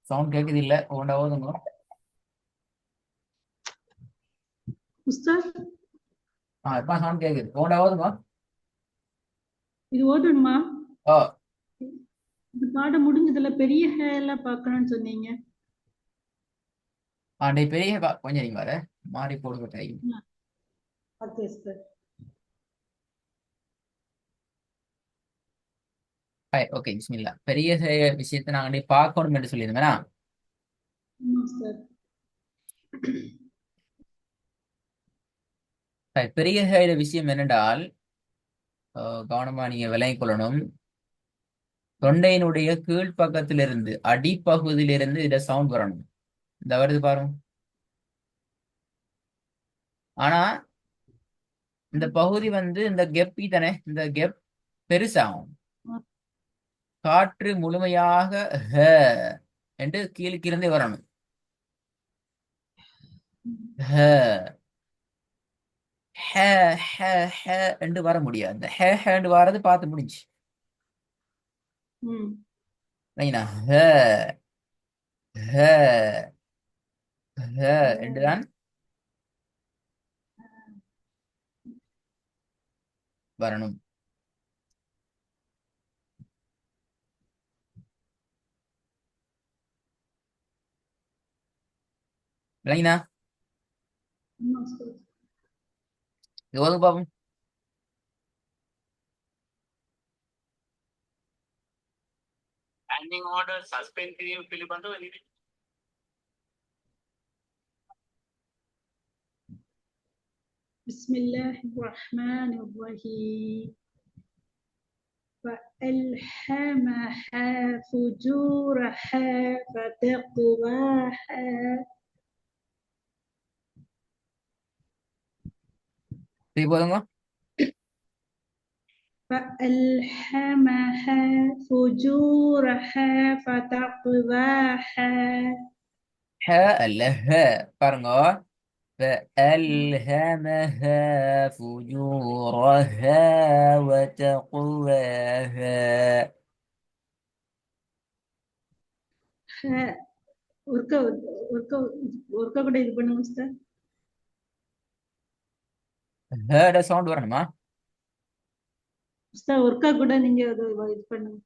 Sound கேக்குது இல்ல ஒவ்வொண்டா ஓதுங்க. உஸ்தாத், இப்ப சவுண்ட் கேக்குது ஒவ்வொண்டா ஓதுங்க. இது ஓதணுமா? ஓ. இது பாடம் முடிஞ்சதுல பெரிய எல்லாம் பார்க்கணும்னு சொன்னீங்க. டேய் பெரிய கொஞ்சம் நீங்க வர மாறி போடுங்க டைம். Okay sir. ஓகே பிஸ்மில்லா. பெரிய விஷயத்தை நாங்க பார்க்கணும் என்று சொல்லியிருந்தேனா. ஆமா சார். பெரிய விஷயம் என்னென்றால் கவனமா நீங்க விளங்கிக் கொள்ளணும். தொண்டையினுடைய கீழ்ப்பக்கத்திலிருந்து அடிப்பகுதியிலிருந்து இத சவுண்ட் வரணும். இந்த வருது பாருங்க. ஆனா இந்த பகுதி இந்த கெப்பி தானே, இந்த கெப் பெருசாகும். காற்று முழுமையாக ஹ என்று கீழுக்கிருந்தே வரணும். ஹ ஹ ஹ ஹ என்று வர முடியாது. இந்த ஹ ஹ என்று வரது பார்த்து முடிஞ்சு ம். இல்லைங்களா? ஹ ஹ ஹ என்றுதான் வரணும். இல்லைங்களா? ஆமா சார். இது ஓதுங்க பாப்போம். Standing order, suspensive පිළිබඳව ලිවි. بسم الله الرحمن الرحيم. فألهمها فجورها فتقواها. இது போதுங்க. فألهمها فجورها فتقواها. ஹ அல்ல ஹ. பாருங்க. فألهمها فجورها وتقواها. ஒர்க்கா ஒர்க்கா ஒர்க்கா கூட இது பண்ணுங்க சார். ஹட சவுண்ட் வரணுமா? சார் ஒர்க்கா கூட நீங்க அது இது பண்ணுங்க.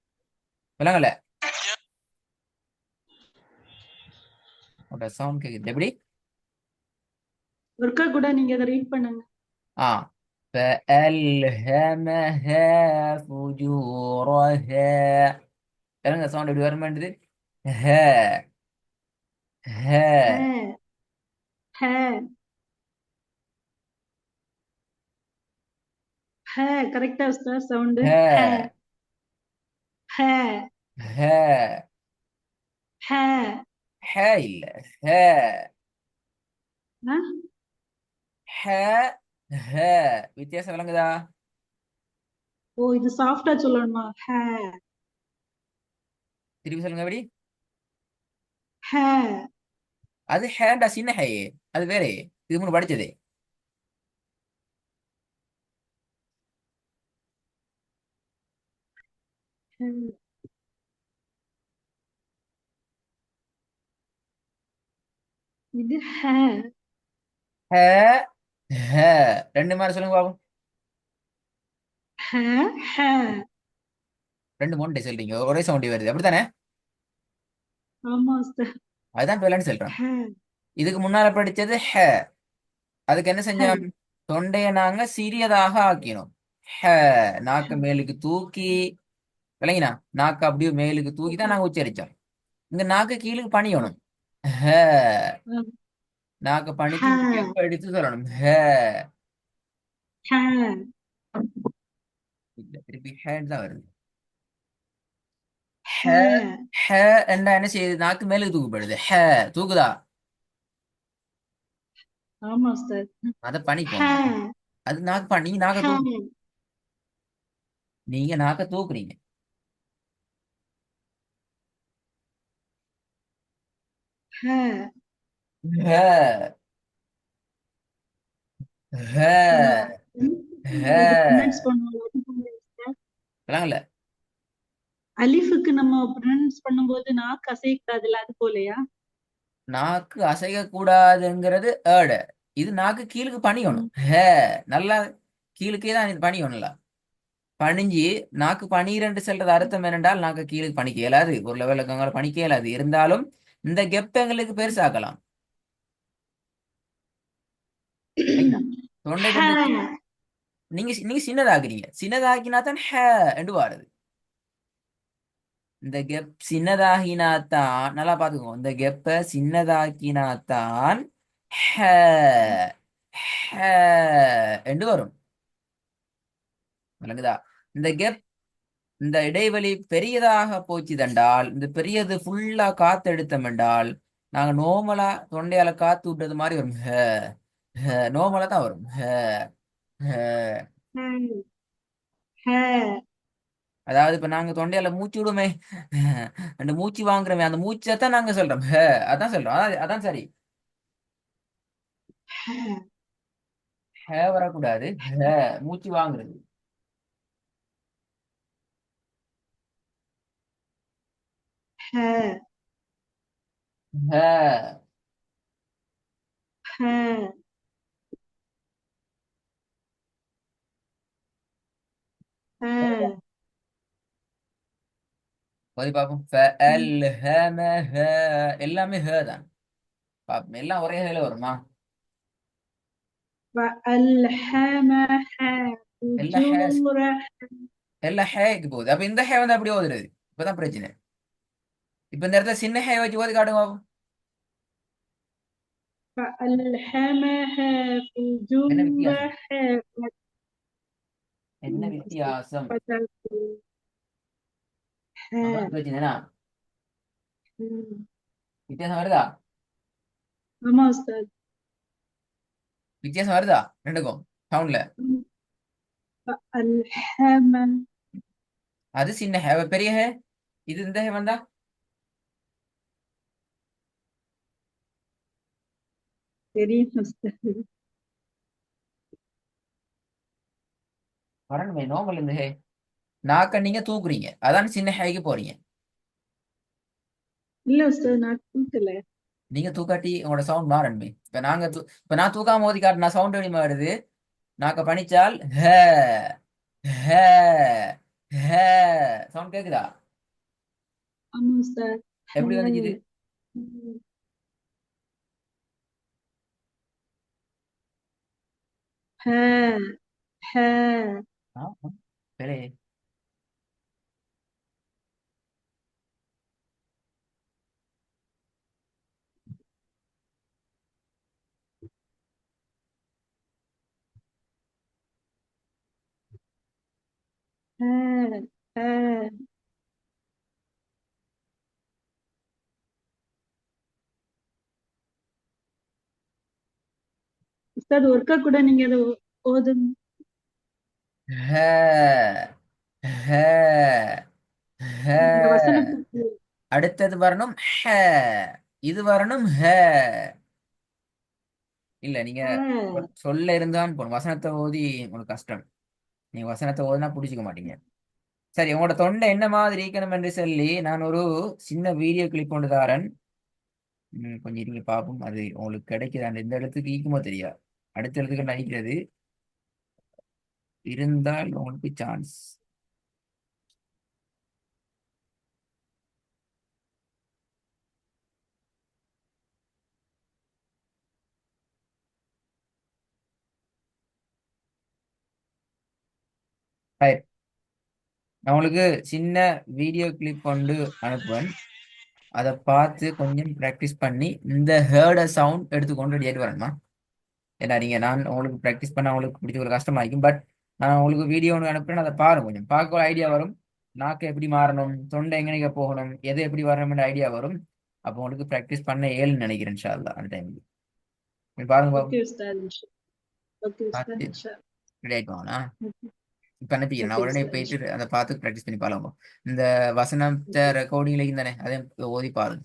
விளங்கல. சவுண்ட் கேக்குது எப்படி? ஒர்க்கா கூட நீங்க அதை ரீட் பண்ணுங்க. ஆ فألهمها فجورها. பாருங்க சவுண்ட் எப்படி வர மாட்டேது. ஹ ஹ ஹ ஹ ஹ கரெக்டா சார் சவுண்டு. ஹ ஹ ஹ ஹ ஹ ஹ இல்ல ஹ ஆ? ஹ ஹ. வித்தியாசம் விளங்குதா? ஓ இது சாஃப்டா சொல்லணுமா? ஹ திருப்பி சொல்லுங்க எப்படி. ஹ அது ஹேண்டா சின்ன ஹே. அது வேற. இது முன்னு படிச்சதே. ஹ. இது ஹ ஹ ஹ. ரெண்டு மாதிரி சொல்லுங்க பாப்போம். ஹ ஹ. ரெண்டு மூணு சொல்றீங்க ஒரே சவுண்ட் வருது அப்படித்தானே? ஆமா சார். அதுதான் பிள்ளைன்னு சொல்றேன். ஹ இதுக்கு முன்னால படிச்சது ஹ. அதுக்கு என்ன ஹ செஞ்சோம்? தொண்டையை நாங்க சிறியதாக ஆக்கினோம். ஹ. நாக்க மேலுக்கு தூக்கி. விளங்கினா? நாக்க அப்படியே மேலுக்கு தூக்கி தான் ஓகே. நாங்க உச்சரிச்சோம். இங்க நாக்கு கீழுக்கு பணியணும். ஹ. நாக்க பணிச்சு இந்த ஹ கெப்ப எடுத்து சொல்லணும். ஹ. ஹ இல்ல திருப்பி ஹேண்ட் தான் வருது. ஹ ஹ. ஹ என்ன என்ன செய்யுது? நாக்கு மேலுக்கு தூக்கப்படுது. ஹ. தூக்குதா? ஆமா சார். அதை பனி ஹ போடணும். அது நாக்கு நீங்க நாக்க ஹ தூக்கு. நீங்க நாக்க தூக்குறீங்க. ஹ. ஹ ஹ இது கமெண்ட்ஸ் ஹ. பண்ணுவோம். விளங்கல. அலிஃபுக்கு நம்ம ப்ரொனவுன்ஸ் பண்ணும்போது நாக்கு அசைக்கூடாதுல்ல, அது போலயா? நாக்கு அசைக்க கூடாதுங்கிறது ஏட. இது நாக்கு கீழுக்கு பணியணும். ம். ஹே, நல்லா கீழுக்கே தான் இது பணியணும்ல. பணிஞ்சு நாக்கு பனிரெண்டு செல்றது அர்த்தம் என்னென்றால் நாக்கு கீழுக்கு பணிக்க இயலாது. ஒரு லெவலுக்கு அங்கே பணிக்க இயலாது. இருந்தாலும் இந்த கெப் எங்களுக்கு பெருசாக்கலாம். சரிங்களா? தொண்டை ஹ. வந்து நீங்க நீங்க சின்னதாக்குறீங்க. சின்னதாக்கினா தான் ஹே என்று வாருது. இந்த கெப் சின்னதாகினாத்தான், நல்லா பாத்துக்கோ, இந்த கெப்ப சின்னதாக்கினாத்தான் ஹே ஹே என்று வரும். விளங்குதா? இந்த கெப், இந்த இடைவெளி பெரியதாக போச்சு தண்டால், இந்த பெரியது ஃபுல்லா காத்து எடுத்தோம் என்றால் நாங்க நோமலா தொண்டையால காத்து விட்டது மாதிரி வரும். நோமலா தான் வரும். ஹ. ஹ. அதாவது இப்ப நாங்க தொண்டையால மூச்சு விடுமே, அந்த மூச்சு வாங்குறோமே, அந்த மூச்சை தான் நாங்க சொல்றோம். அதான் சொல்றோம். அதான் சரி. ஹ. வரக்கூடாது. மூச்சு வாங்குறது. ஹ. ஹ. ஹ. ஹ. போய் பார்ப்போம். ம். எல்லாமே ஹ தான். பாப்போம், எல்லாம் ஒரே ஹேல வருமா? فألهمها எல்லாம் ஹே, فجورها. எல்லாம் ஹேக்கு போகுது. அப்ப இந்த ஹே வந்து அப்படியே ஓதுறது. இப்பதான் பிரச்சனை. இப்ப இந்த இடத்துல சின்ன ஹே வச்சு ஓதி காட்டுங்க பாப்போம். فألهمها என்ன வித்தியாசம்? فجورها. என்ன வித்தியாசம்? فتقول. அதான் ها. பிரச்சனைனா, ம். வித்தியாசம் வருதா? ஆமா உஸ்தாத். வித்தியாசம் வருதா ரெண்டுக்கும் சவுண்ட்ல? ம். فألهم. அது சின்ன ஹே, பெரிய ஹே. இது இந்த ஹே வந்தா தெரியும் உஸ்தாத். வரணுமே நோமல். இந்த ஹே நாக்க நீங்க தூக்குறீங்க, அதான் சின்ன ஹேக்கு போறீங்க. இல்ல உஸ்தாத், நான் தூக்கல. நீங்க தூக்காட்டி உங்களோட சவுண்ட் மாறணுமே. இப்ப நான் தூக்காம மோதி காட்டினா சவுண்ட் எப்படி வருது? நாக்க பணிச்சால் ஹே ஹே ஹே சவுண்ட் கேக்குதா? ஆமா உஸ்தாத். எப்படி வந்துச்சு? ம். ها. ها. சரி. ها. ها. உஸ்தாத் ஒருக்கா கூட நீங்க அதை ஓதுங்க. ஹே ஹே இந்த ஹே. வசனத்துக்கு. அடுத்தது வரணும் ஹே. இது வரணும் ஹே. இல்ல, நீங்க ها. சொல்ல இருந்தான்னு போகணும். வசனத்தை ஓதி உங்களுக்கு கஷ்டம். நீங்க வசனத்தை ஓதுனா புடிச்சுக்க மாட்டீங்க. சரி, உங்களோட தொண்டை என்ன மாதிரி இருக்கணும் என்று சொல்லி நான் ஒரு சின்ன வீடியோ கிளிப் கொண்டு தாரேன். கொஞ்சம் இருங்க பார்ப்போம், அது உங்களுக்கு கிடைக்குது. அந்த இந்த இடத்துக்கு ஈக்குமோ தெரியா, அடுத்த இடத்துக்கு நினைக்கிறது இருந்தால் உங்களுக்கு சான்ஸ். நான் உங்களுக்கு சின்ன வீடியோ கிளிப் கொண்டு அனுப்புவேன். அதை பார்த்து கொஞ்சம் ப்ராக்டிஸ் பண்ணி இந்த ஹேர்ட சவுண்ட் எடுத்துக்கொண்டு ரெடியாகிட்டு வரணுமா? ஏன்னா நீங்க, நான் உங்களுக்கு ப்ராக்டிஸ் பண்ண உங்களுக்கு பிடிச்ச ஒரு கஷ்டமாയിരിக்கும். பட் நான் உங்களுக்கு வீடியோ ஒன்று அனுப்புறேன், அதை பாருங்க. கொஞ்சம் பார்க்க ஒரு ஐடியா வரும். நாக்கு எப்படி மாறணும், தொண்டை எங்கனைக்க போகணும், எது எப்படி வரணும்ன்ற ஐடியா வரும். அப்போ உங்களுக்கு ப்ராக்டிஸ் பண்ண ஏழுன்னு நினைக்கிறேன் இன்ஷா அல்லாஹ் அந்த டைமுக்கு. பாருங்க பாப்போம். ஓகே உஸ்தாத், ஓகே பார்த்து உஸ்தாத் இன்ஷா ரெடி ஆகிட்டு வாங்கண்ணா. அல்லாஹ். இப்ப அனுப்பிக்கிறேன், நான் ஓகே உடனே உஸ்தாத் போயிட்டு இன்ஷா அதை பார்த்து ப்ராக்டிஸ் பண்ணி பாருங்க. இந்த வசனத்தை அல்லாஹ். ரெக்கார்டிங்ல தானே, அதே ஓதி பாருங்க.